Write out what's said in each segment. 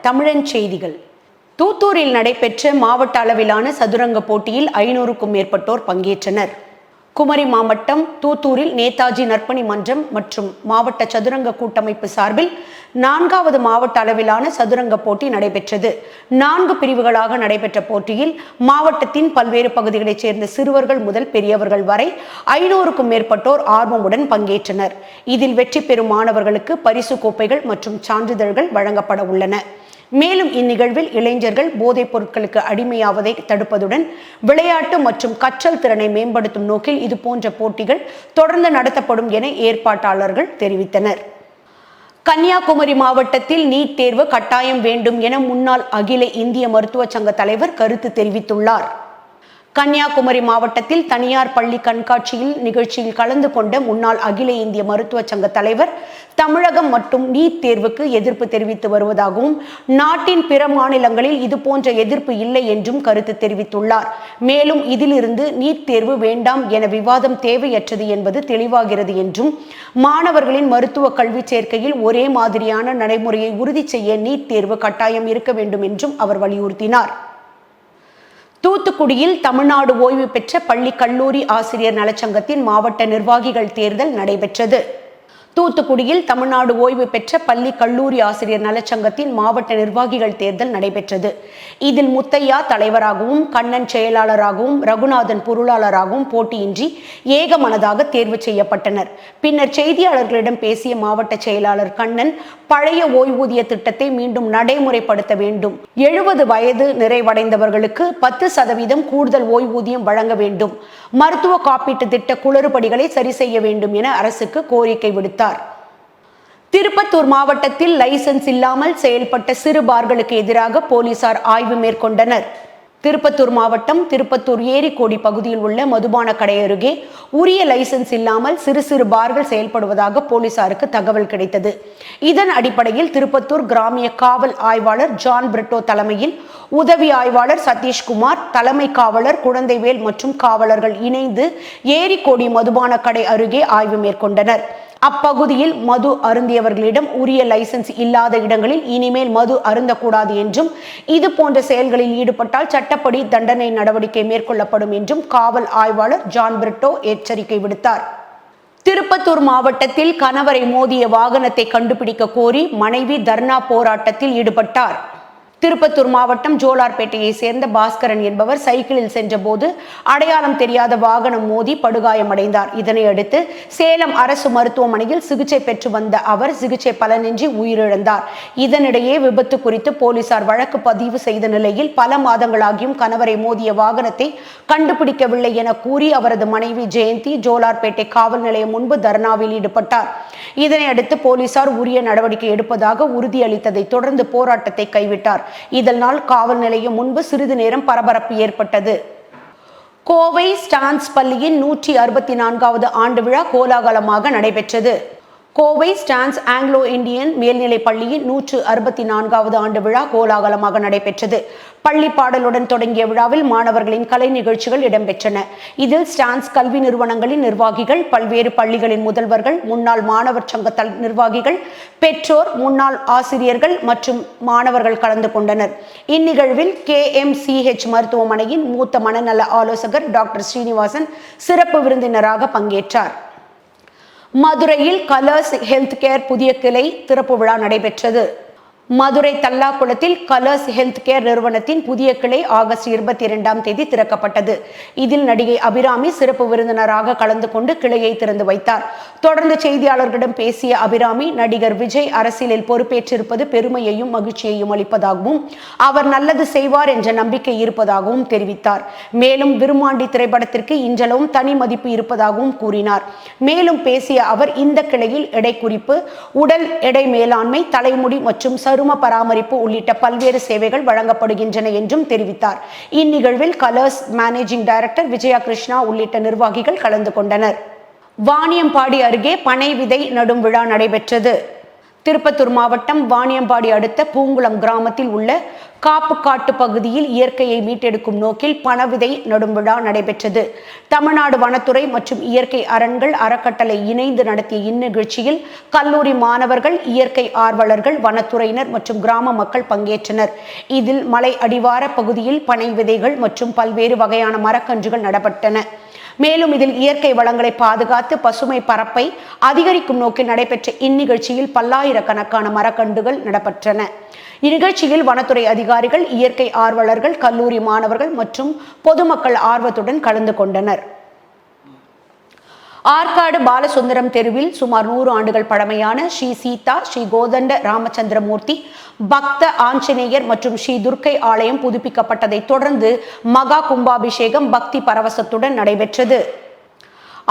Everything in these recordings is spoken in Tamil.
தமிழன் செய்திகள். தூத்தூரில் நடைபெற்ற மாவட்ட அளவிலான சதுரங்க போட்டியில் 500க்கும் மேற்பட்டோர் பங்கேற்றனர். குமரி மாவட்டம் தூத்தூரில் நேதாஜி நற்பணி மன்றம் மற்றும் மாவட்ட சதுரங்க கூட்டமைப்பு சார்பில் 4வது மாவட்ட அளவிலான சதுரங்க போட்டி நடைபெற்றது. 4 பிரிவுகளாக நடைபெற்ற போட்டியில் மாவட்டத்தின் பல்வேறு பகுதிகளைச் சேர்ந்த சிறுவர்கள் முதல் பெரியவர்கள் வரை 500க்கும் மேற்பட்டோர் ஆர்வமுடன் பங்கேற்றனர். இதில் வெற்றி பெறும் மாணவர்களுக்கு பரிசு கோப்பைகள் மற்றும் சான்றிதழ்கள் வழங்கப்பட உள்ளன. மேலும் இந்நிகழ்வில் இளைஞர்கள் போதைப் பொருட்களுக்கு அடிமையாவதை தடுப்பதுடன் விளையாட்டு மற்றும் கற்றல் திறனை மேம்படுத்தும் நோக்கில் இதுபோன்ற போட்டிகள் தொடர்ந்து நடத்தப்படும் என ஏற்பாட்டாளர்கள் தெரிவித்தனர். கன்னியாகுமரி மாவட்டத்தில் நீட் தேர்வு கட்டாயம் வேண்டும் என முன்னாள் அகில இந்திய மருத்துவ சங்க தலைவர் கருத்து தெரிவித்துள்ளார். கன்னியாகுமரி மாவட்டத்தில் தனியார் பள்ளி கண்காட்சியில் நிகழ்ச்சியில் கலந்து கொண்ட முன்னாள் அகில இந்திய மருத்துவ சங்க தலைவர் தமிழகம் மற்றும் நீட் தேர்வுக்கு எதிர்ப்பு தெரிவித்து வருவதாகவும் நாட்டின் பிற மாநிலங்களில் இதுபோன்ற எதிர்ப்பு இல்லை என்றும் கருத்து தெரிவித்துள்ளார். மேலும் இதிலிருந்து நீட் தேர்வு வேண்டாம் என விவாதம் தேவையற்றது என்பது தெளிவாகிறது என்றும் மாணவர்களின் மருத்துவ கல்வி சேர்க்கையில் ஒரே மாதிரியான நடைமுறையை உறுதி செய்ய நீட் தேர்வு கட்டாயம் இருக்க வேண்டும் என்றும் அவர் வலியுறுத்தினார். தூத்துக்குடியில் தமிழ்நாடு ஓய்வு பெற்ற பள்ளி கல்லூரி ஆசிரியர் நலச்சங்கத்தின் மாவட்ட நிர்வாகிகள் தேர்தல் நடைபெற்றது. தூத்துக்குடியில் தமிழ்நாடு ஓய்வு பெற்ற பள்ளி கல்லூரி ஆசிரியர் நலச்சங்கத்தின் மாவட்ட நிர்வாகிகள் தேர்தல் நடைபெற்றது. இதில் முத்தையா தலைவராகவும், கண்ணன் செயலாளராகவும், ரகுநாதன் பொருளாளராகவும் போட்டியின்றி ஏகமனதாக தேர்வு செய்யப்பட்டனர். பின்னர் செய்தியாளர்களிடம் பேசிய மாவட்ட செயலாளர் கண்ணன், பழைய ஓய்வூதிய திட்டத்தை மீண்டும் நடைமுறைப்படுத்த வேண்டும், 70 வயது நிறைவடைந்தவர்களுக்கு 10% கூடுதல் ஓய்வூதியம் வழங்க வேண்டும், மருத்துவ காப்பீட்டு திட்ட குளறுபடிகளை சரி செய்ய வேண்டும் என அரசுக்கு கோரிக்கை விடுத்தார். திருப்பத்தூர் மாவட்டத்தில் லைசென்ஸ் இல்லாமல் செயல்பட்ட சிறு பார்களுக்கு எதிராக போலீசார் ஆய்வு மேற்கொண்டனர். திருப்பத்தூர் மாவட்டம் திருப்பத்தூர் ஏரிக்கோடி பகுதியில் உள்ள மதுபான கடை அருகே உரிய லைசென்ஸ் இல்லாமல் சிறு சிறு பார்கள் செயல்படுவதாக போலீசாருக்கு தகவல் கிடைத்தது. இதன் அடிப்படையில் திருப்பத்தூர் கிராமிய காவல் ஆய்வாளர் ஜான் பிரிட்டோ தலைமையில் உதவி ஆய்வாளர் சதீஷ்குமார், தலைமை காவலர் குழந்தைவேல் மற்றும் காவலர்கள் இணைந்து ஏரிக்கோடி மதுபான கடை அருகே ஆய்வு மேற்கொண்டனர். அப்பகுதியில் மது அருந்தியவர்களிடம் உரிய லைசென்ஸ் இல்லாத இடங்களில் இனிமேல் மது அருந்தக்கூடாது என்றும் இது போன்ற செயல்களில் ஈடுபட்டால் சட்டப்படி தண்டனை நடவடிக்கை மேற்கொள்ளப்படும் என்றும் காவல் ஆய்வாளர் ஜான் பிரிட்டோ எச்சரிக்கை விடுத்தார். திருப்பத்தூர் மாவட்டத்தில் கணவரை மோதிய வாகனத்தை கண்டுபிடிக்க கோரி மனைவி தர்ணா போராட்டத்தில் ஈடுபட்டார். திருப்பத்தூர் மாவட்டம் ஜோலார்பேட்டையை சேர்ந்த பாஸ்கரன் என்பவர் சைக்கிளில் சென்றபோது அடையாளம் தெரியாத வாகனம் மோதி படுகாயமடைந்தார். இதனையடுத்து சேலம் அரசு மருத்துவமனையில் சிகிச்சை பெற்று வந்த அவர் சிகிச்சை பலனின்றி உயிரிழந்தார். இதனிடையே விபத்து குறித்து போலீசார் வழக்கு பதிவு செய்த நிலையில் பல மாதங்களாகியும் கணவரை மோதிய வாகனத்தை கண்டுபிடிக்கவில்லை என கூறி அவரது மனைவி ஜெயந்தி ஜோலார்பேட்டை காவல் நிலையம் முன்பு தர்ணாவில் ஈடுபட்டார். இதனையடுத்து போலீசார் உரிய நடவடிக்கை எடுப்பதாக உறுதியளித்ததை தொடர்ந்து போராட்டத்தை கைவிட்டார். இதனால் காவல் நிலையம் முன்பு சிறிது நேரம் பரபரப்பு ஏற்பட்டது. கோவை ஸ்டான்ஸ் பள்ளியின் 164வது ஆண்டு விழா கோலாகலமாக நடைபெற்றது. கோவை ஸ்டான்ஸ் ஆங்கிலோ இந்தியன் மேல்நிலை பள்ளியின் 164வது ஆண்டு விழா கோலாகலமாக நடைபெற்றது. பள்ளி பாடலுடன் தொடங்கிய விழாவில் மாணவர்களின் கலை நிகழ்ச்சிகள் இடம்பெற்றன. இதில் ஸ்டான்ஸ் கல்வி நிறுவனங்களின் நிர்வாகிகள், பல்வேறு பள்ளிகளின் முதல்வர்கள், முன்னாள் மாணவர் சங்க நிர்வாகிகள், பெற்றோர், முன்னாள் ஆசிரியர்கள் மற்றும் மாணவர்கள் கலந்து கொண்டனர். இந்நிகழ்வில் KMCH மருத்துவமனையின் மூத்த மனநல ஆலோசகர் டாக்டர் ஸ்ரீனிவாசன் சிறப்பு விருந்தினராக பங்கேற்றார். மதுரையில் கலர்ஸ் ஹெல்த் கேர் புதிய கிளை திறப்பு விழா நடைபெற்றது. மதுரை தல்லாக்குளத்தில் கலர்ஸ் ஹெல்த் கேர் நிறுவனத்தின் புதிய கிளை ஆகஸ்ட் 22ஆம் தேதி திறக்கப்பட்டது. இதில் நடிகை அபிராமி சிறப்பு விருந்தினராக கலந்து கொண்டு கிளையை திறந்து வைத்தார். தொடர்ந்து செய்தியாளர்களிடம் பேசிய அபிராமி, நடிகர் விஜய் அரசியலில் பொறுப்பேற்றிருப்பது பெருமையையும் மகிழ்ச்சியையும் அளிப்பதாகவும் அவர் நல்லது செய்வார் என்ற நம்பிக்கை இருப்பதாகவும் தெரிவித்தார். மேலும் விருமாண்டி திரைப்படத்திற்கு இன்றளவும் தனி மதிப்பு இருப்பதாகவும் கூறினார். மேலும் பேசிய அவர், இந்த கிளையில் எடை குறிப்பு, உடல் எடை மேலாண்மை, தலைமுடி மற்றும் சரும பராமரிப்பு உள்ளிட்ட பல்வேறு சேவைகள் வழங்கப்படுகின்றன என்றும் தெரிவித்தார். இந்நிகழ்வில் colours managing director Vijaya Krishna உள்ளிட்ட நிர்வாகிகள் கலந்து கொண்டனர். வாணியம்பாடி அருகே பனை விதை நடும் விழா நடைபெற்றது. திருப்பத்தூர் மாவட்டம் வாணியம்பாடி அடுத்த பூங்குளம் கிராமத்தில் உள்ள காப்பு காட்டு பகுதியில் இயற்கையை மீட்டெடுக்கும் நோக்கில் பணவிதை நடும் விழா நடைபெற்றது. தமிழ்நாடு வனத்துறை மற்றும் இயற்கை அரண்கள் அறக்கட்டளை இணைந்து நடத்திய இந்நிகழ்ச்சியில் கல்லூரி மாணவர்கள், இயற்கை ஆர்வலர்கள், வனத்துறையினர் மற்றும் கிராம மக்கள் பங்கேற்றனர். இதில் மலை அடிவார பகுதியில் பனை விதைகள் மற்றும் பல்வேறு வகையான மரக்கன்றுகள் நடப்பட்டன. மேலும் இதில் இயற்கை வளங்களை பாதுகாத்து பசுமை பரப்பை அதிகரிக்கும் நோக்கில் நடைபெற்ற இந்நிகழ்ச்சியில் பல்லாயிரக்கணக்கான மரக்கன்றுகள் நடப்பெற்றன. இந்நிகழ்ச்சியில் வனத்துறை அதிகாரிகள், இயற்கை ஆர்வலர்கள், கல்லூரி மாணவர்கள் மற்றும் பொதுமக்கள் ஆர்வத்துடன் கலந்து கொண்டனர். ஆற்காடு பாலசுந்தரம் தெருவில் சுமார் 100 ஆண்டுகள் பழமையான ஸ்ரீ சீதா, ஸ்ரீ கோதண்ட ராமச்சந்திரமூர்த்தி, பக்த ஆஞ்சநேயர் மற்றும் ஸ்ரீ துர்க்கை ஆலயம் புதுப்பிக்கப்பட்டதை தொடர்ந்து மகா கும்பாபிஷேகம் பக்தி பரவசத்துடன் நடைபெற்றது.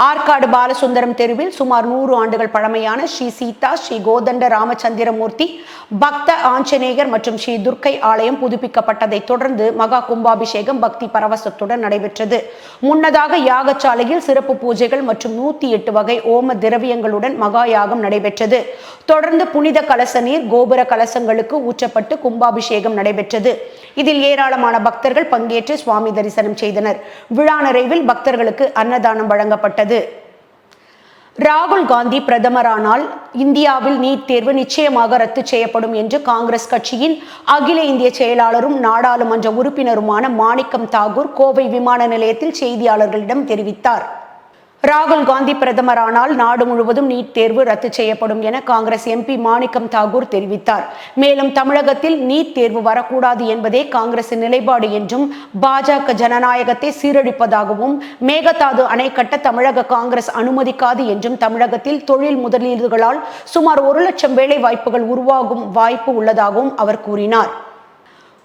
ஆற்காடு பாலசுந்தரம் தெருவில் சுமார் 100 ஆண்டுகள் பழமையான ஸ்ரீ சீதா, ஸ்ரீ கோதண்ட ராமச்சந்திரமூர்த்தி, பக்த ஆஞ்சநேயர் மற்றும் ஸ்ரீ துர்க்கை ஆலயம் புதுப்பிக்கப்பட்டதை தொடர்ந்து மகா கும்பாபிஷேகம் பக்தி பரவசத்துடன் நடைபெற்றது. முன்னதாக யாகசாலையில் சிறப்பு பூஜைகள் மற்றும் 108 வகை ஓம திரவியங்களுடன் மகா யாகம் நடைபெற்றது. தொடர்ந்து புனித கலச நீர் கோபுர கலசங்களுக்கு ஊற்றப்பட்டு கும்பாபிஷேகம் நடைபெற்றது. இதில் ஏராளமான பக்தர்கள் பங்கேற்று சுவாமி தரிசனம் செய்தனர். விழா நிறைவில் பக்தர்களுக்கு அன்னதானம் வழங்கப்பட்டது. ராகுல் காந்தி பிரதமரானால் இந்தியாவில் நீட் தேர்வு நிச்சயமாக ரத்து செய்யப்படும் என்று காங்கிரஸ் கட்சியின் அகில இந்திய செயலாளரும் நாடாளுமன்ற உறுப்பினருமான மாணிக்கம் தாகூர் கோவை விமான நிலையத்தில் செய்தியாளர்களிடம் தெரிவித்தார். ராகுல் காந்தி பிரதமரானால் நாடு முழுவதும் நீட் தேர்வு ரத்து செய்யப்படும் என காங்கிரஸ் எம்பி மாணிக்கம் தாகூர் தெரிவித்தார். மேலும் தமிழகத்தில் நீட் தேர்வு வரக்கூடாது என்பதே காங்கிரசின் நிலைப்பாடு என்றும், பாஜக ஜனநாயகத்தை சீரழிப்பதாகவும், மேகதாது அணை கட்ட தமிழக காங்கிரஸ் அனுமதிக்காது என்றும், தமிழகத்தில் தொழில் முதலீடுகளால் சுமார் 1 லட்சம் வேலை வாய்ப்புகள் உருவாகும் வாய்ப்பு உள்ளதாகவும் அவர் கூறினார்.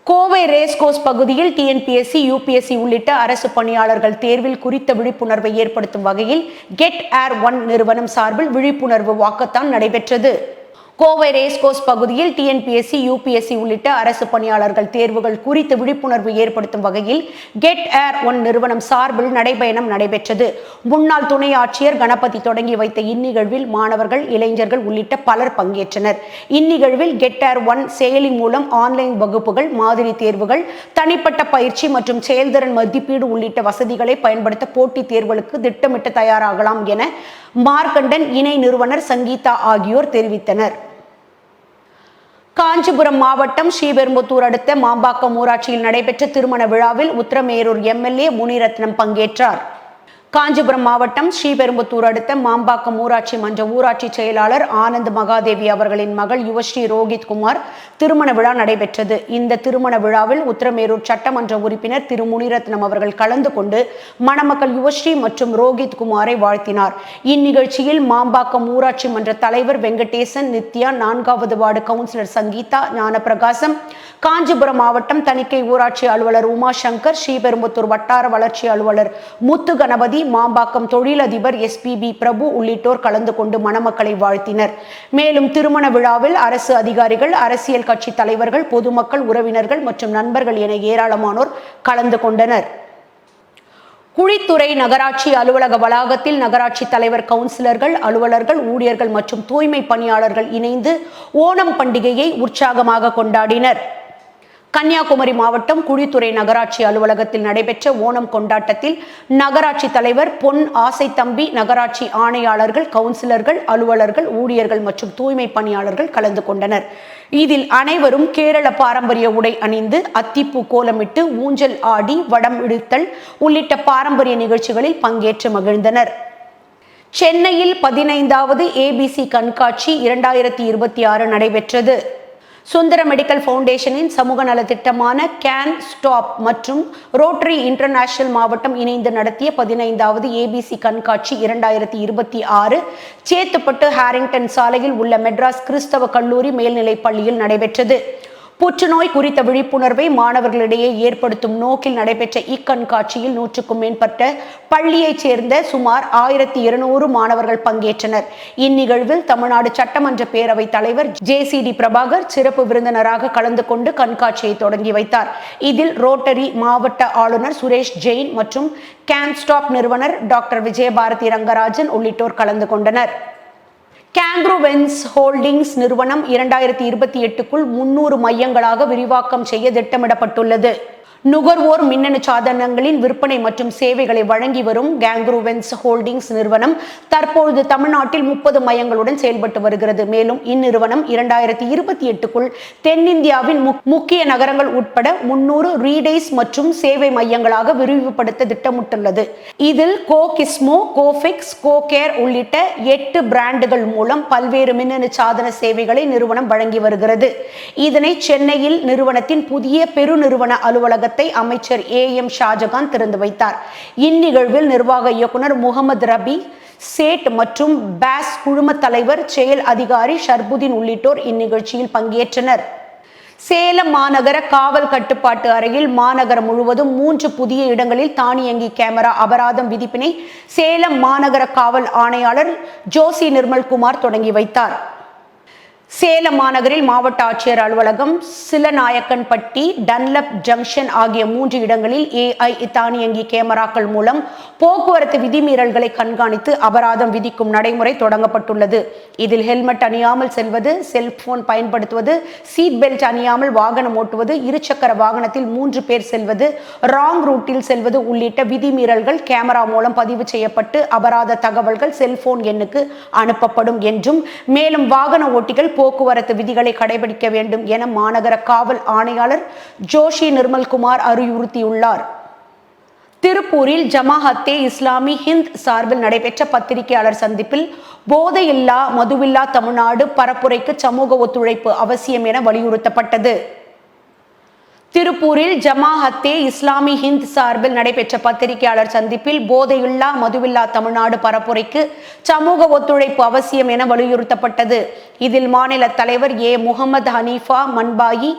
கோவை ரேஸ்கோர்ஸ் பகுதியில் டிஎன்பிஎஸ்சி, யூபிஎஸ்சி உள்ளிட்ட அரசு பணியாளர்கள் தேர்வில் குறித்த விழிப்புணர்வை ஏற்படுத்தும் வகையில் கெட் ஏர் ஒன் நிறுவனம் சார்பில் விழிப்புணர்வு வாக்கத்தான் நடைபெற்றது. கோவை ரேஸ்கோர்ஸ் பகுதியில் டிஎன்பிஎஸ்சி, யூபிஎஸ்சி உள்ளிட்ட அரசு பணியாளர்கள் தேர்வுகள் குறித்து விழிப்புணர்வு ஏற்படுத்தும் வகையில் கெட் ஏர் ஒன் நிறுவனம் சார்பில் நடைபயணம் நடைபெற்றது. முன்னாள் துணை ஆட்சியர் கணபதி தொடங்கி வைத்த இந்நிகழ்வில் மாணவர்கள், இளைஞர்கள் உள்ளிட்ட பலர் பங்கேற்றனர். இந்நிகழ்வில் கெட் ஏர் ஒன் செயலி மூலம் ஆன்லைன் வகுப்புகள், மாதிரி தேர்வுகள், தனிப்பட்ட பயிற்சி மற்றும் செயல்திறன் மதிப்பீடு உள்ளிட்ட வசதிகளை பயன்படுத்த போட்டித் தேர்வுகளுக்கு திட்டமிட்டு தயாராகலாம் என மார்க்கண்டன் இணை நிறுவனர் சங்கீதா ஆகியோர் தெரிவித்தனர். காஞ்சிபுரம் மாவட்டம் ஸ்ரீபெரும்புத்தூர் அடுத்த மாம்பாக்கம் ஊராட்சியில் நடைபெற்ற திருமண விழாவில் உத்திரமேரூர் எம்எல்ஏ முனிரத்னம் பங்கேற்றார். காஞ்சிபுரம் மாவட்டம் ஸ்ரீபெரும்புத்தூர் அடுத்த மாம்பாக்கம் ஊராட்சி மன்ற ஊராட்சி செயலாளர் ஆனந்த் மகாதேவி அவர்களின் மகள் யுவஸ்ரீ ரோஹித் குமார் திருமண விழா நடைபெற்றது. இந்த திருமண விழாவில் உத்திரமேரூர் சட்டமன்ற உறுப்பினர் திரு முனிரத்னம் அவர்கள் கலந்து கொண்டு மணமக்கள் யுவஸ்ரீ மற்றும் ரோஹித் குமாரை வாழ்த்தினார். இந்நிகழ்ச்சியில் மாம்பாக்கம் ஊராட்சி மன்ற தலைவர் வெங்கடேசன், நித்யா, 4வது வார்டு கவுன்சிலர் சங்கீதா, ஞானப்பிரகாசம், காஞ்சிபுரம் மாவட்டம் தணிக்கை ஊராட்சி அலுவலர் உமாசங்கர், ஸ்ரீபெரும்புத்தூர் வட்டார வளர்ச்சி அலுவலர் முத்து கணபதி, மாம்பாக்கம் தொழிலதிபர் எஸ்பிபி பிரபு உள்ளிட்டோர் கலந்து கொண்டு மணமக்களை வாழ்த்தினர். மேலும் திருமண விழாவில் அரசு அதிகாரிகள், அரசியல் கட்சி தலைவர்கள், பொதுமக்கள், உறவினர்கள் மற்றும் நண்பர்கள் என ஏராளமானோர் கலந்து கொண்டனர். குழித்துறை நகராட்சி அலுவலக வளாகத்தில் நகராட்சி தலைவர், கவுன்சிலர்கள், அலுவலர்கள், ஊழியர்கள் மற்றும் தூய்மை பணியாளர்கள் இணைந்து ஓணம் பண்டிகையை உற்சாகமாக கொண்டாடினர். கன்னியாகுமரி மாவட்டம் குழித்துறை நகராட்சி அலுவலகத்தில் நடைபெற்ற ஓணம் கொண்டாட்டத்தில் நகராட்சி தலைவர் பொன் ஆசை தம்பி, நகராட்சி ஆணையாளர்கள், கவுன்சிலர்கள், அலுவலர்கள், ஊழியர்கள் மற்றும் தூய்மை பணியாளர்கள் கலந்து கொண்டனர். இதில் அனைவரும் கேரள பாரம்பரிய உடை அணிந்து, அத்திப்பூ கோலமிட்டு, ஊஞ்சல் ஆடி, வடம் இழுத்தல் உள்ளிட்ட பாரம்பரிய நிகழ்ச்சிகளில் பங்கேற்று மகிழ்ந்தனர். சென்னையில் 15வது ஏபிசி கண்காட்சி 2026 நடைபெற்றது. சுந்தர மெடிக்கல் ஃபவுண்டேஷனின் சமூக நல திட்டமான கேன் ஸ்டாப் மற்றும் ரோட்டரி இன்டர்நேஷனல் மாவட்டம் இணைந்து நடத்திய 15வது ஏபிசி கண்காட்சி 2026 சேத்துப்பட்டு ஹாரிங்டன் சாலையில் உள்ள மெட்ராஸ் கிறிஸ்தவ கல்லூரி மேல்நிலைப் பள்ளியில் நடைபெற்றது. புற்றுநோய் குறித்த விழிப்புணர்வை மாணவர்களிடையே ஏற்படுத்தும் நோக்கில் நடைபெற்ற இக்கண்காட்சியில் 100க்கும் மேற்பட்ட பள்ளியைச் சேர்ந்த சுமார் 1200 மாணவர்கள் பங்கேற்றனர். இந்நிகழ்வில் தமிழ்நாடு சட்டமன்ற பேரவைத் தலைவர் ஜேசிடி பிரபாகர் சிறப்பு விருந்தினராக கலந்து கொண்டு கண்காட்சியை தொடங்கி வைத்தார். இதில் ரோட்டரி மாவட்ட ஆளுநர் சுரேஷ் ஜெயின் மற்றும் கேன் ஸ்டாப் நிறுவனர் டாக்டர் விஜயபாரதி ரங்கராஜன் உள்ளிட்டோர் கலந்து கொண்டனர். கேங்க்ரோவென்ஸ் ஹோல்டிங்ஸ் நிறுவனம் 2028க்குள் 300 மையங்களாக விரிவாக்கம் செய்ய திட்டமிடப்பட்டுள்ளது. நுகர்வோர் மின்னணு சாதனங்களின் விற்பனை மற்றும் சேவைகளை வழங்கி வரும் கேங்க்ரோவென்ஸ் ஹோல்டிங்ஸ் நிறுவனம் தற்பொழுது தமிழ்நாட்டில் 30 மையங்களுடன் செயல்பட்டு வருகிறது. மேலும் இந்நிறுவனம் 2028க்குள் தென்னிந்தியாவின் முக்கிய நகரங்கள் உட்பட 300 ரீடைஸ் மற்றும் சேவை மையங்களாக விரிவுபடுத்த திட்டமிட்டுள்ளது. இதில் கோகிஸ்மோ, கோஃபிக்ஸ், கோகேர் உள்ளிட்ட 8 பிராண்டுகள் மூலம் பல்வேறு மின்னணு சாதன சேவைகளை நிறுவனம் வழங்கி வருகிறது. இதனை சென்னையில் நிறுவனத்தின் புதிய பெருநிறுவன அலுவலகத்தை அமைச்சர் AM ஷாஜகான் திறந்து வைத்தார். இந்நிகழ்வில் நிர்வாக இயக்குனர் முகமது ரபி சேட் மற்றும் பாஸ் குழும தலைவர் செயல் அதிகாரி ஷர்புதீன் உள்ளிட்டோர் இந்நிகழ்ச்சியில் பங்கேற்றனர். சேலம் மாநகர காவல் கட்டுப்பாட்டு அறையில் மாநகரம் முழுவதும் 3 புதிய இடங்களில் தானியங்கி கேமரா அபராதம் விதிப்பினை சேலம் மாநகர காவல் ஆணையாளர் ஜோசி நிர்மல்குமார் தொடங்கி வைத்தார். சேலம் மாநகரில் மாவட்ட ஆட்சியர் அலுவலகம், சிலநாயக்கன்பட்டி, டன்லப் ஜங்ஷன் ஆகிய 3 இடங்களில் AI தானியங்கி கேமராக்கள் மூலம் போக்குவரத்து விதிமீறல்களை கண்காணித்து அபராதம் விதிக்கும் நடைமுறை தொடங்கப்பட்டுள்ளது. இதில் ஹெல்மெட் அணியாமல் செல்வது, செல்போன் பயன்படுத்துவது, சீட் பெல்ட் அணியாமல் வாகனம் ஓட்டுவது, இருசக்கர வாகனத்தில் 3 பேர் செல்வது, ராங் ரூட்டில் செல்வது உள்ளிட்ட விதிமீறல்கள் கேமரா மூலம் பதிவு செய்யப்பட்டு அபராத தகவல்கள் செல்போன் எண்ணுக்கு அனுப்பப்படும் என்றும், மேலும் வாகன ஓட்டிகள் போக்குவரத்து விதிகளை கடைபிடிக்க வேண்டும் என மாநகர காவல் ஆணையாளர் ஜோஷி நிர்மல்குமார் அறிவுறுத்தியுள்ளார். திருப்பூரில் ஜமாஅத்தே இஸ்லாமி ஹிந்த் சார்பில் நடைபெற்ற பத்திரிகையாளர் சந்திப்பில் போதையில்லா மதுவில்லா தமிழ்நாடு பரப்புரைக்கு சமூக ஒத்துழைப்பு அவசியம் என வலியுறுத்தப்பட்டது. திருப்பூரில் ஜமாஅத்தே இஸ்லாமி ஹிந்த் சார்பில் நடைபெற்ற பத்திரிகையாளர் சந்திப்பில் போதையில்லா மதுவில்லா தமிழ்நாடு பரப்புரைக்கு சமூக ஒத்துழைப்பு அவசியம் என வலியுறுத்தப்பட்டது. இதில் மாநில தலைவர் முகமது ஹனீஃபா மன்பாயி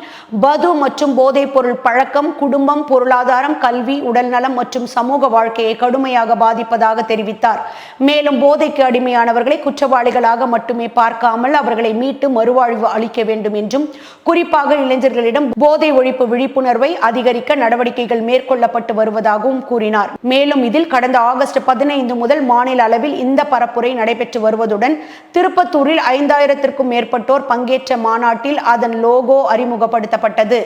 பது மற்றும் போதைப் பொருள் பழக்கம் குடும்பம், பொருளாதாரம், கல்வி, உடல்நலம் மற்றும் சமூக வாழ்க்கையை கடுமையாக பாதிப்பதாக தெரிவித்தார். மேலும் போதைக்கு அடிமையானவர்களை குற்றவாளிகளாக மட்டுமே பார்க்காமல் அவர்களை மீட்டு மறுவாழ்வு அளிக்க வேண்டும் என்றும், குறிப்பாக இளைஞர்களிடம் போதை ஒழிப்பு விழிப்புணர்வை அதிகரிக்க நடவடிக்கைகள் மேற்கொள்ளப்பட்டு வருவதாகவும் கூறினார். மேலும் இதில் கடந்த ஆகஸ்ட் 15 முதல் மாநில அளவில் இந்த பரப்புரை நடைபெற்று வருவதுடன் திருப்பத்தூரில் 5000க்கும் மேற்பட்டோர் பங்கேற்ற மாநாட்டில் அதன் லோகோ அறிமுகப்படுத்தப்பட்டது.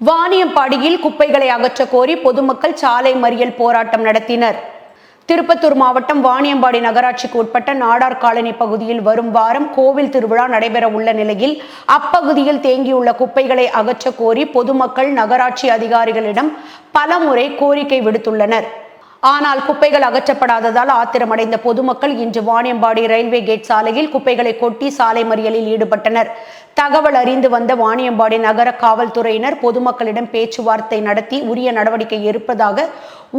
வாணியம்பாடியில் குப்பைகளை அகற்ற கோரி பொதுமக்கள் சாலை மறியல் போராட்டம் நடத்தினர். திருப்பத்தூர் மாவட்டம் வாணியம்பாடி நகராட்சிக்கு உட்பட்ட நாடார் காலனி பகுதியில் வரும் வாரம் கோவில் திருவிழா நடைபெற உள்ள நிலையில் அப்பகுதியில் தேங்கியுள்ள குப்பைகளை அகற்ற கோரி பொதுமக்கள் நகராட்சி அதிகாரிகளிடம் பலமுறை கோரிக்கை விடுத்துள்ளனர். ஆனால் குப்பைகள் அகற்றப்படாததால் ஆத்திரமடைந்த பொதுமக்கள் இன்று வாணியம்பாடி ரயில்வே கேட் சாலையில் குப்பைகளை கொட்டி சாலை மறியலில் ஈடுபட்டனர். தகவல் அறிந்து வந்த வாணியம்பாடி நகர காவல்துறையினர் பொதுமக்களிடம் பேச்சுவார்த்தை நடத்தி உரிய நடவடிக்கை எடுப்பதாக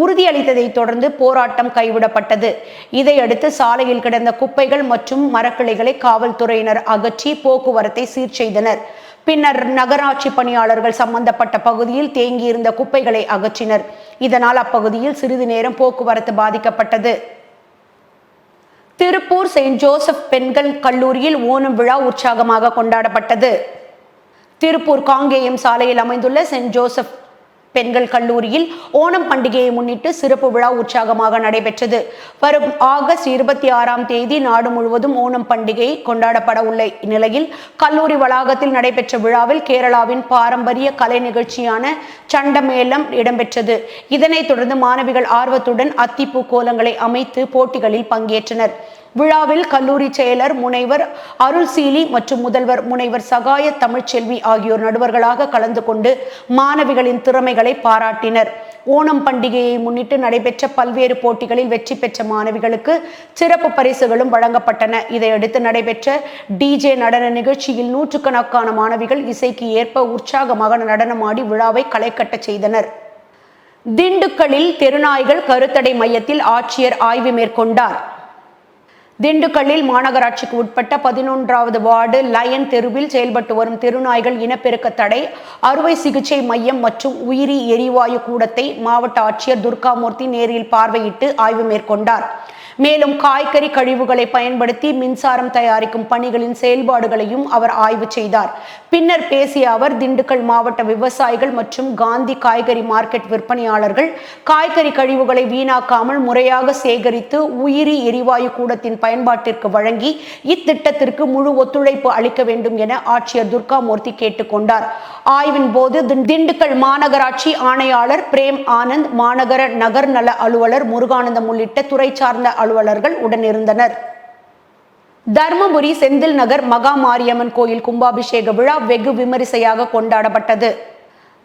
உறுதியளித்ததை தொடர்ந்து போராட்டம் கைவிடப்பட்டது. இதையடுத்து சாலையில் கிடந்த குப்பைகள் மற்றும் மரக்கிளைகளை காவல்துறையினர் அகற்றி போக்குவரத்தை சீர் செய்தனர். பின்னர் நகராட்சி பணியாளர்கள் சம்பந்தப்பட்ட பகுதியில் தேங்கியிருந்த குப்பைகளை அகற்றினர். இதனால் அப்பகுதியில் சிறிது நேரம் போக்குவரத்து பாதிக்கப்பட்டது. திருப்பூர் செயின்ட் ஜோசப் பெண்கள் கல்லூரியில் ஓணம் விழா உற்சாகமாக கொண்டாடப்பட்டது. திருப்பூர் காங்கேயம் சாலையில் அமைந்துள்ள செயின்ட் ஜோசப் பெண்கள் கல்லூரியில் ஓணம் பண்டிகையை முன்னிட்டு சிறப்பு விழா உற்சாகமாக நடைபெற்றது. வரும் ஆகஸ்ட் 26ஆம் தேதி நாடு முழுவதும் ஓணம் பண்டிகை கொண்டாடப்பட உள்ள நிலையில் கல்லூரி வளாகத்தில் நடைபெற்ற விழாவில் கேரளாவின் பாரம்பரிய கலை நிகழ்ச்சியான சண்டமேளம் இடம்பெற்றது. இதனைத் தொடர்ந்து மாணவிகள் ஆர்வத்துடன் அத்திப்பூ கோலங்களை அமைத்து போட்டிகளில் பங்கேற்றனர். விழாவில் கல்லூரி செயலர் முனைவர் அருள்சீலி மற்றும் முதல்வர் முனைவர் சகாய தமிழ்ச்செல்வி ஆகியோர் நடுவர்களாக கலந்து கொண்டு மாணவிகளின் திறமைகளை பாராட்டினர். ஓணம் பண்டிகையை முன்னிட்டு நடைபெற்ற பல்வேறு போட்டிகளில் வெற்றி பெற்ற மாணவிகளுக்கு சிறப்பு பரிசுகளும் வழங்கப்பட்டன. இதையடுத்து நடைபெற்ற DJ நடன நிகழ்ச்சியில் நூற்றுக்கணக்கான மாணவிகள் இசைக்கு ஏற்ப உற்சாகமாக நடனமாடி விழாவை களைகட்ட செய்தனர். திண்டுக்கல்லில் தெருநாய்கள் கருத்தடை மையத்தில் ஆட்சியர் ஆய்வு மேற்கொண்டார். திண்டுக்கல்லில் மாநகராட்சிக்கு உட்பட்ட 11வது வார்டு லயன் தெருவில் செயல்பட்டு வரும் தெருநாய்கள் இனப்பெருக்க தடை, அறுவை சிகிச்சை மையம் மற்றும் உயிரி எரிவாயு கூடத்தை மாவட்ட ஆட்சியர் துர்காமூர்த்தி நேரில் பார்வையிட்டு ஆய்வு மேற்கொண்டார். மேலும் காய்கறி கழிவுகளை பயன்படுத்தி மின்சாரம் தயாரிக்கும் பணிகளின் செயல்பாடுகளையும் அவர் ஆய்வு செய்தார். பின்னர் பேசிய அவர், திண்டுக்கல் மாவட்ட விவசாயிகள் மற்றும் காந்தி காய்கறி மார்க்கெட் விற்பனையாளர்கள் காய்கறி கழிவுகளை வீணாக்காமல் முறையாக சேகரித்து உயிரி எரிவாயு கூடத்தின் பயன்பாட்டிற்கு வழங்கி இத்திட்டத்திற்கு முழு ஒத்துழைப்பு அளிக்க வேண்டும் என ஆட்சியர் துர்காமூர்த்தி கேட்டுக்கொண்டார். ஆய்வின் போது திண்டுக்கல் மாநகராட்சி ஆணையாளர் பிரேம் ஆனந்த், மாநகர நகர் நல அலுவலர் முருகானந்தம் உள்ளிட்ட துறை சார்ந்த அலுவலர்கள் உடனிருந்தனர். தர்மபுரி செந்தில் நகர் மகா மாரியம்மன் கோயில் கும்பாபிஷேக விழா வெகு விமரிசையாக கொண்டாடப்பட்டது.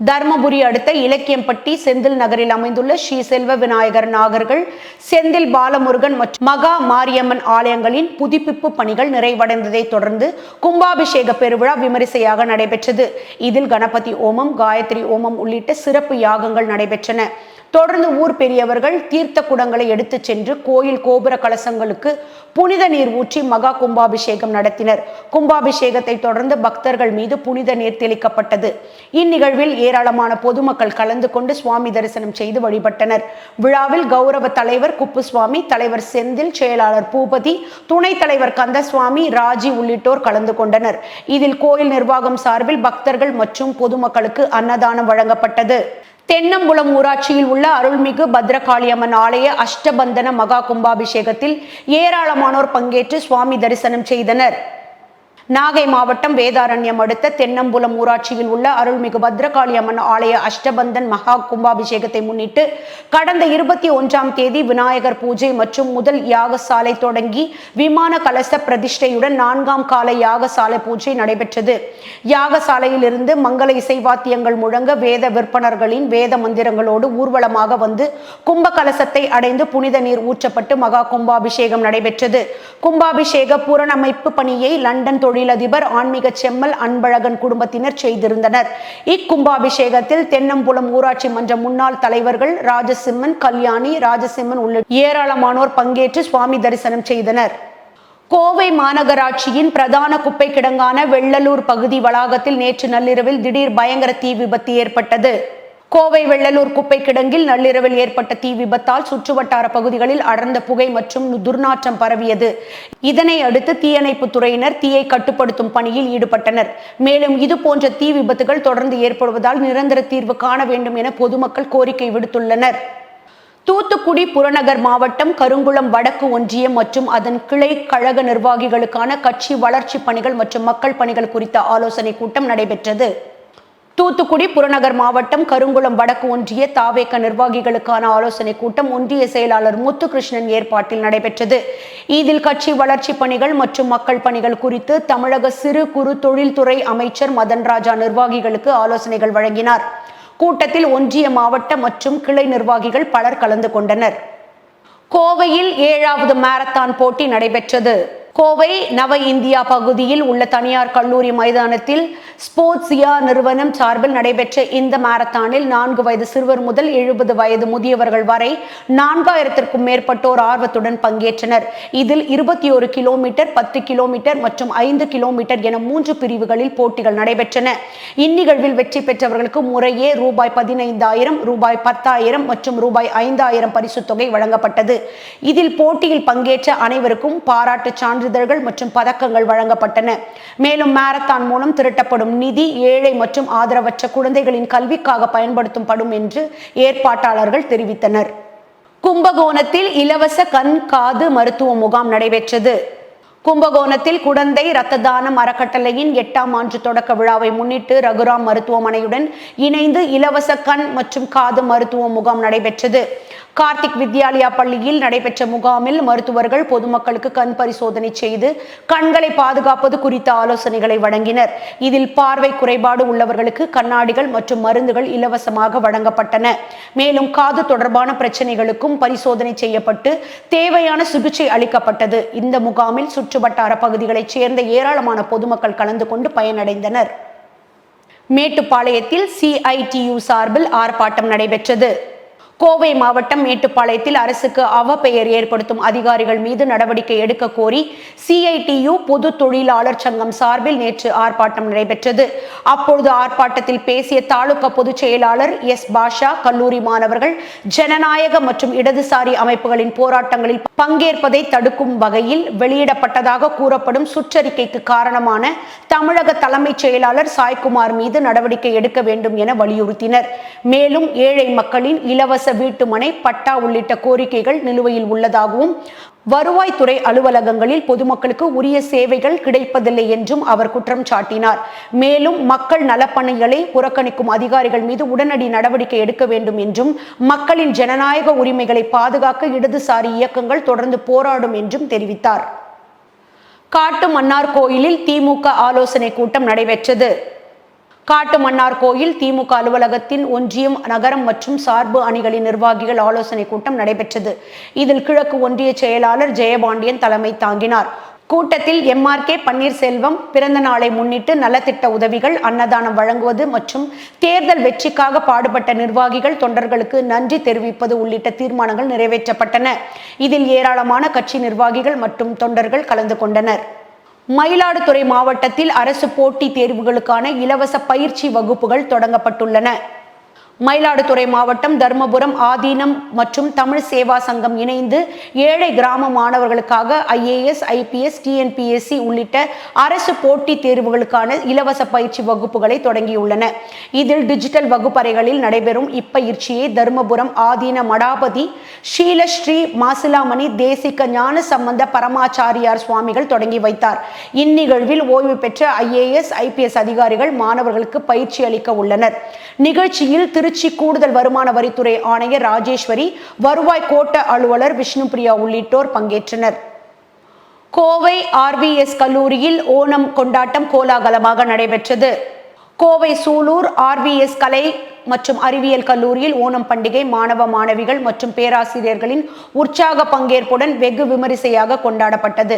தர்மபுரி அடுத்த இலக்கியம்பட்டி செந்தில் நகரில் அமைந்துள்ள ஸ்ரீ செல்வ விநாயகர் நாகர்கள், செந்தில் பாலமுருகன் மற்றும் மகா மாரியம்மன் ஆலயங்களின் புதுப்பிப்பு பணிகள் நிறைவடைந்ததை தொடர்ந்து கும்பாபிஷேக பெருவிழா விமரிசையாக நடைபெற்றது. இதில் கணபதி ஓமம், காயத்ரி ஓமம் உள்ளிட்ட சிறப்பு யாகங்கள் நடைபெற்றன. தொடர்ந்து ஊர் பெரியவர்கள் தீர்த்த குடங்களை எடுத்துச் சென்று கோயில் கோபுர கலசங்களுக்கு புனித நீர் ஊற்றி மகா கும்பாபிஷேகம் நடத்தினர். கும்பாபிஷேகத்தை தொடர்ந்து பக்தர்கள் மீது புனித நீர் தெளிக்கப்பட்டது. இந்நிகழ்வில் ஏராளமான பொதுமக்கள் கலந்து கொண்டு சுவாமி தரிசனம் செய்து வழிபட்டனர். விழாவில் கௌரவ தலைவர் குப்புசுவாமி, தலைவர் செந்தில், செயலாளர் பூபதி, துணைத் தலைவர் கந்தசுவாமி, ராஜி உள்ளிட்டோர் கலந்து கொண்டனர். இதில் கோயில் நிர்வாகம் சார்பில் பக்தர்கள் மற்றும் பொதுமக்களுக்கு அன்னதானம் வழங்கப்பட்டது. தென்னம்புலம் ஊராட்சியில் உள்ள அருள்மிகு பத்ரகாளியம்மன் ஆலய அஷ்டபந்தன மகா கும்பாபிஷேகத்தில் ஏராளமானோர் பங்கேற்று சுவாமி தரிசனம் செய்தனர். நாகை மாவட்டம் வேதாரண்யம் அடுத்த தென்னம்புலம் ஊராட்சியில் உள்ள அருள்மிகு பத்ரகாளியம்மன் ஆலய அஷ்டபந்தன் மகா கும்பாபிஷேகத்தை முன்னிட்டு கடந்த 21ஆம் தேதி விநாயகர் பூஜை மற்றும் முதல் யாகசாலை தொடங்கி விமான கலச பிரதிஷ்டையுடன் 4ஆம் கால யாகசாலை பூஜை நடைபெற்றது. யாகசாலையில் இருந்து மங்கள இசை வாத்தியங்கள் முழங்க வேத விற்பனர்களின் வேத மந்திரங்களோடு ஊர்வலமாக வந்து கும்ப கலசத்தை அடைந்து புனித நீர் ஊற்றப்பட்டு மகா கும்பாபிஷேகம் நடைபெற்றது. கும்பாபிஷேக புறணமைப்பு பணியை லண்டன் தொழிலதிபர் ஆன்மீக செம்மல் அன்பழகன் குடும்பத்தினர் செய்திருந்தனர். இக்கும்பாபிஷேகத்தில் தென்னம்புலம் ஊராட்சி மன்ற முன்னாள் தலைவர்கள் ராஜசிம்மன், கல்யாணி, ராஜசிம்மன் உள்ளிட்ட ஏராளமானோர் பங்கேற்று சுவாமி தரிசனம் செய்தனர். கோவை மாநகராட்சியின் பிரதான குப்பை கிடங்கான வெள்ளலூர் பகுதி வளாகத்தில் நேற்று நள்ளிரவில் திடீர் பயங்கர தீ விபத்து ஏற்பட்டது. கோவை வெள்ளலூர் குப்பை கிடங்கில் நள்ளிரவில் ஏற்பட்ட தீ விபத்தால் சுற்றுவட்டார பகுதிகளில் அடர்ந்த புகை மற்றும் துர்நாற்றம் பரவியது. இதனை அடுத்து தீயணைப்பு துறையினர் தீயை கட்டுப்படுத்தும் பணியில் ஈடுபட்டனர். மேலும் இதுபோன்ற தீ விபத்துகள் தொடர்ந்து ஏற்படுவதால் நிரந்தர தீர்வு காண வேண்டும் என பொதுமக்கள் கோரிக்கை விடுத்துள்ளனர். தூத்துக்குடி புறநகர் மாவட்டம் கருங்குளம் வடக்கு ஒன்றியம் மற்றும் அதன் கிளை கழக நிர்வாகிகளுக்கான கட்சி வளர்ச்சி பணிகள் மற்றும் மக்கள் பணிகள் குறித்த ஆலோசனை கூட்டம் நடைபெற்றது. தூத்துக்குடி புறநகர் மாவட்டம் கருங்குளம் வடக்கு ஒன்றிய தாவேக நிர்வாகிகளுக்கான ஆலோசனை கூட்டம் ஒன்றிய செயலாளர் முத்துகிருஷ்ணன் ஏற்பாட்டில் நடைபெற்றது. இதில் கட்சி வளர்ச்சி பணிகள் மற்றும் மக்கள் பணிகள் குறித்து தமிழக சிறு குறு தொழில்துறை அமைச்சர் மதன்ராஜா நிர்வாகிகளுக்கு ஆலோசனைகள் வழங்கினார். கூட்டத்தில் ஒன்றிய மாவட்ட மற்றும் கிளை நிர்வாகிகள் பலர் கலந்து கொண்டனர். கோவையில் 7வது மாரத்தான் போட்டி நடைபெற்றது. கோவை நவ இந்தியா பகுதியில் உள்ள தனியார் கல்லூரி மைதானத்தில் ஸ்போர்ட்ஸியா நிறுவனம் சார்பில் நடைபெற்ற இந்த மாரத்தானில் 4 வயது சிறுவர் முதல் 70 வயது முதியவர்கள் வரை 4000க்கும் மேற்பட்டோர் ஆர்வத்துடன் பங்கேற்றனர். இதில் 21 கிலோமீட்டர், 10 கிலோமீட்டர் மற்றும் 5 கிலோமீட்டர் என 3 பிரிவுகளில் போட்டிகள் நடைபெற்றன. இந்நிகழ்வில் வெற்றி பெற்றவர்களுக்கு முறையே ரூபாய் 15,000, ரூபாய் 10,000 மற்றும் ரூபாய் 5,000 பரிசுத் தொகை வழங்கப்பட்டது. இதில் போட்டியில் பங்கேற்ற அனைவருக்கும் பாராட்டு சான்றிதழ்கள் மற்றும் பதக்கங்கள் வழங்கப்பட்டன. மேலும் மாரத்தான் மூலம் திரட்டப்படும் நிதி ஏழை மற்றும் ஆதரவற்ற குழந்தைகளின் கல்விக்காக பயன்படுத்தப்படும் என்று ஏற்பாட்டாளர்கள் தெரிவித்தனர். கும்பகோணத்தில் இலவச கண் காது மருத்துவ முகாம் நடைபெற்றது. கும்பகோணத்தில் குடந்தை இரத்த தானம் அறக்கட்டளையின் 8ஆம் ஆண்டு தொடக்க விழாவை முன்னிட்டு ரகுராம் மருத்துவமனையுடன் இணைந்து இலவச கண் மற்றும் காது மருத்துவ முகாம் நடைபெற்றது. கார்த்திக் வித்யாலயா பள்ளியில் நடைபெற்ற முகாமில் மருத்துவர்கள் பொதுமக்களுக்கு கண் பரிசோதனை செய்து கண்களை பாதுகாப்பது குறித்த ஆலோசனைகளை வழங்கினர். இதில் பார்வை குறைபாடு உள்ளவர்களுக்கு கண்ணாடிகள் மற்றும் மருந்துகள் இலவசமாக வழங்கப்பட்டன. மேலும் காது தொடர்பான பிரச்சனைகளுக்கும் பரிசோதனை செய்யப்பட்டு தேவையான சிகிச்சை அளிக்கப்பட்டது. இந்த முகாமில் சுற்றுவட்டார பகுதிகளைச் சேர்ந்த ஏராளமான பொதுமக்கள் கலந்து கொண்டு பயனடைந்தனர். மேட்டுப்பாளையத்தில் CITU சார்பில் ஆர்ப்பாட்டம் நடைபெற்றது. கோவை மாவட்டம் மேட்டுப்பாளையத்தில் அரசுக்கு அவப்பெயர் ஏற்படுத்தும் அதிகாரிகள் மீது நடவடிக்கை எடுக்க கோரி CITU பொது தொழிலாளர் சங்கம் சார்பில் நேற்று ஆர்ப்பாட்டம் நடைபெற்றது. அப்பொழுது ஆர்ப்பாட்டத்தில் பேசிய தாலுகா பொதுச் செயலாளர் பாஷா, கல்லூரி மாணவர்கள் ஜனநாயக மற்றும் இடதுசாரி அமைப்புகளின் போராட்டங்களில் பங்கேற்பதை தடுக்கும் வகையில் வெளியிடப்பட்டதாக கூறப்படும் சுற்றறிக்கைக்கு காரணமான தமிழக தலைமைச் செயலாளர் சாய்குமார் மீது நடவடிக்கை எடுக்க வேண்டும் என வலியுறுத்தினர். மேலும் ஏழை மக்களின் இலவச வீட்டுமனை, பட்டா உள்ளிட்ட கோரிக்கைகள் நிலுவையில் உள்ளதாகவும் வருவாய்த்துறை அலுவலகங்களில் பொதுமக்களுக்கு உரிய சேவைகள் கிடைப்பதில்லை என்றும் அவர் குற்றம் சாட்டினார். மேலும் மக்கள் நலப்பணிகளை புறக்கணிக்கும் அதிகாரிகள் மீது உடனடி நடவடிக்கை எடுக்க வேண்டும் என்றும் மக்களின் ஜனநாயக உரிமைகளை பாதுகாக்க இடதுசாரி இயக்கங்கள் தொடர்ந்து போராடும் என்றும் தெரிவித்தார். காட்டுமன்னார் கோயிலில் திமுக ஆலோசனை கூட்டம் நடைபெற்றது. காட்டுமன்னார் கோயில் திமுக அலுவலகத்தின் ஒன்றியம், நகரம் மற்றும் சார்பு அணிகளின் நிர்வாகிகள் ஆலோசனை கூட்டம் நடைபெற்றது. இதில் கிழக்கு ஒன்றிய செயலாளர் ஜெயபாண்டியன் தலைமை தாங்கினார். கூட்டத்தில் MRK பன்னீர்செல்வம் பிறந்த நாளை முன்னிட்டு நலத்திட்ட உதவிகள், அன்னதானம் வழங்குவது மற்றும் தேர்தல் வெற்றிக்காக பாடுபட்ட நிர்வாகிகள், தொண்டர்களுக்கு நன்றி தெரிவிப்பது உள்ளிட்ட தீர்மானங்கள் நிறைவேற்றப்பட்டன. இதில் ஏராளமான கட்சி நிர்வாகிகள் மற்றும் தொண்டர்கள் கலந்து கொண்டனர். மயிலாடுதுறை மாவட்டத்தில் அரசு போட்டித் தேர்வுகளுக்கான இலவச பயிற்சி வகுப்புகள் தொடங்கப்பட்டுள்ளன. மயிலாடுதுறை மாவட்டம் தர்மபுரம் ஆதீனம் மற்றும் தமிழ் சேவா சங்கம் இணைந்து ஏழை கிராம மாணவர்களுக்காக IAS, IPS, TNPSC உள்ளிட்ட அரசு போட்டித் தேர்வுகளுக்கான இலவச பயிற்சி வகுப்புகளை தொடங்கியுள்ளன. இதில் டிஜிட்டல் வகுப்பறைகளில் நடைபெறும் இப்பயிற்சியை தர்மபுரம் ஆதீன மடாபதி ஷீலஸ்ரீ மாசிலாமணி தேசிக ஞான சம்பந்த பரமாச்சாரியார் சுவாமிகள் தொடங்கி வைத்தார். இந்நிகழ்வில் ஓய்வு பெற்ற IAS, IPS அதிகாரிகள் மாணவர்களுக்கு பயிற்சி அளிக்க உள்ளனர். நிகழ்ச்சியில் திருச்சி கூடுதல் வருமான வரித்துறை ஆணையர் ராஜேஸ்வரி, வருவாய் கோட்ட அலுவலர் விஷ்ணுபிரியா உள்ளிட்டோர் பங்கேற்றனர். கோவை RVS கல்லூரியில் ஓணம் கொண்டாட்டம் கோலாகலமாக நடைபெற்றது. கோவை சூலூர் RVS கலை மற்றும் அறிவியல் கல்லூரியில் ஓணம் பண்டிகை மாணவ மாணவிகள் மற்றும் பேராசிரியர்களின் உற்சாக பங்கேற்புடன் வெகு விமரிசையாக கொண்டாடப்பட்டது.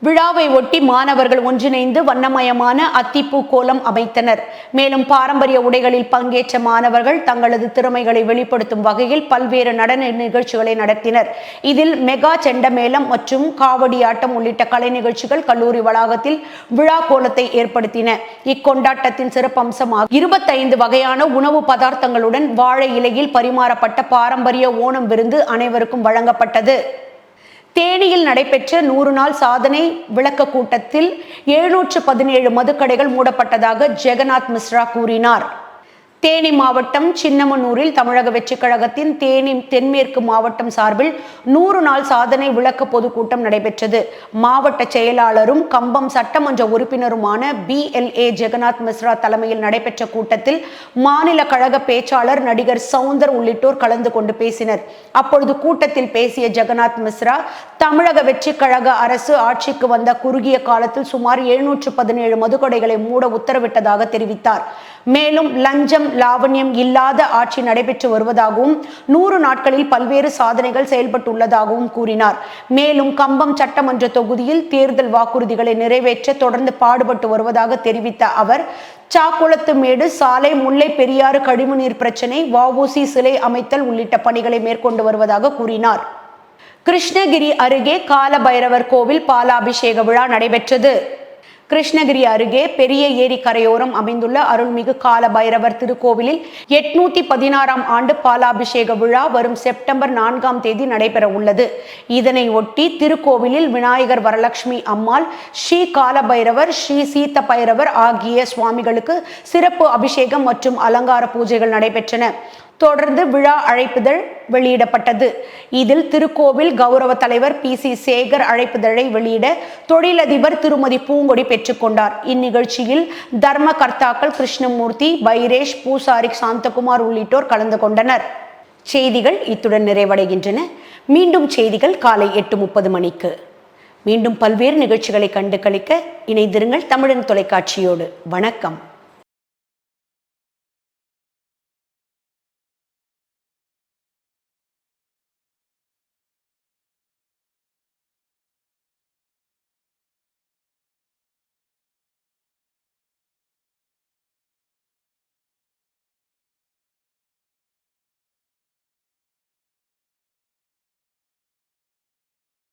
விழாவை ஒட்டி மாணவர்கள் ஒன்றிணைந்து வண்ணமயமான அத்திப்பூ கோலம் அமைத்தனர். மேலும் பாரம்பரிய உடைகளில் பங்கேற்ற மாணவர்கள் தங்களது திறமைகளை வெளிப்படுத்தும் வகையில் பல்வேறு நடன நிகழ்ச்சிகளை நடத்தினர். இதில் மெகா செண்டமேளம் மற்றும் காவடி ஆட்டம் உள்ளிட்ட கலை நிகழ்ச்சிகள் கல்லூரி வளாகத்தில் விழா கோலத்தை ஏற்படுத்தின. இக்கொண்டாட்டத்தின் சிறப்பம்சமாக 25 வகையான உணவு பதார்த்தங்களுடன் வாழை இலையில் பரிமாறப்பட்ட பாரம்பரிய ஓணம் விருந்து அனைவருக்கும் வழங்கப்பட்டது. தேனியில் நடைபெற்ற 100 நாள் சாதனை விளக்க கூட்டத்தில் 717 மதுக்கடைகள் மூடப்பட்டதாக ஜெகநாத் மிஸ்ரா கூறினார். தேனி மாவட்டம் சின்னமனூரில் தமிழக வெற்றி கழகத்தின் தேனி தென்மேற்கு மாவட்டம் சார்பில் 100 நாள் சாதனை விளக்க பொதுக்கூட்டம் நடைபெற்றது. மாவட்ட செயலாளரும் கம்பம் சட்டமன்ற உறுப்பினருமான BLA ஜெகநாத் மிஸ்ரா தலைமையில் நடைபெற்ற கூட்டத்தில் மாநில கழக பேச்சாளர் நடிகர் சவுந்தர் உள்ளிட்டோர் கலந்து கொண்டு பேசினர். அப்பொழுது கூட்டத்தில் பேசிய ஜெகநாத் மிஸ்ரா, தமிழக வெற்றி கழக அரசு ஆட்சிக்கு வந்த குறுகிய காலத்தில் சுமார் 717 மதுக்கடைகளை மூட உத்தரவிட்டதாக தெரிவித்தார். மேலும் லஞ்சம் லாவண்யம் இல்லாத ஆட்சி நடைபெற்று வருவதாகவும் 100 நாட்களில் பல்வேறு சாதனைகள் செயல்பட்டுள்ளதாகவும் கூறினார். மேலும் கம்பம் சட்டமன்ற தொகுதியில் தேர்தல் வாக்குறுதிகளை நிறைவேற்ற தொடர்ந்து பாடுபட்டு வருவதாக தெரிவித்த அவர், சாக்குளத்துமேடு சாலை, முல்லை பெரியாறு கழிவுநீர் பிரச்சனை, வஉசி சிலை அமைத்தல் உள்ளிட்ட பணிகளை மேற்கொண்டு வருவதாக கூறினார். கிருஷ்ணகிரி அருகே காலபைரவர் கோவில் பாலாபிஷேக விழா நடைபெற்றது. கிருஷ்ணகிரி அருகே பெரிய ஏரி கரையோரம் அமைந்துள்ள அருள்மிகு காலபைரவர் திருக்கோவிலில் 816ஆம் ஆண்டு பாலாபிஷேக விழா வரும் செப்டம்பர் 4ஆம் தேதி நடைபெற உள்ளது. இதனை ஒட்டி திருக்கோவிலில் விநாயகர், வரலட்சுமி அம்மாள், ஸ்ரீ காலபைரவர், ஸ்ரீ சீத்த பைரவர் ஆகிய சுவாமிகளுக்கு சிறப்பு அபிஷேகம் மற்றும் அலங்கார பூஜைகள் நடைபெற்றன. தொடர்ந்து விழா அழைப்புதழ் வெளியிடப்பட்டது. இதில் திருக்கோவில் கௌரவ தலைவர் PC சேகர் அழைப்புதழை வெளியிட தொழிலதிபர் திருமதி பூங்கொடி பெற்றுக்கொண்டார். இந்நிகழ்ச்சியில் தர்ம கர்த்தாக்கள் கிருஷ்ணமூர்த்தி, பைரேஷ், பூசாரி சாந்தகுமார் உள்ளிட்டோர் கலந்து கொண்டனர். செய்திகள் இத்துடன் நிறைவடைகின்றன. மீண்டும் செய்திகள் காலை 8:30 மணிக்கு. மீண்டும் பல்வேறு நிகழ்ச்சிகளை கண்டு களிக்க இணைந்திருங்கள் தமிழன் தொலைக்காட்சியோடு. வணக்கம்.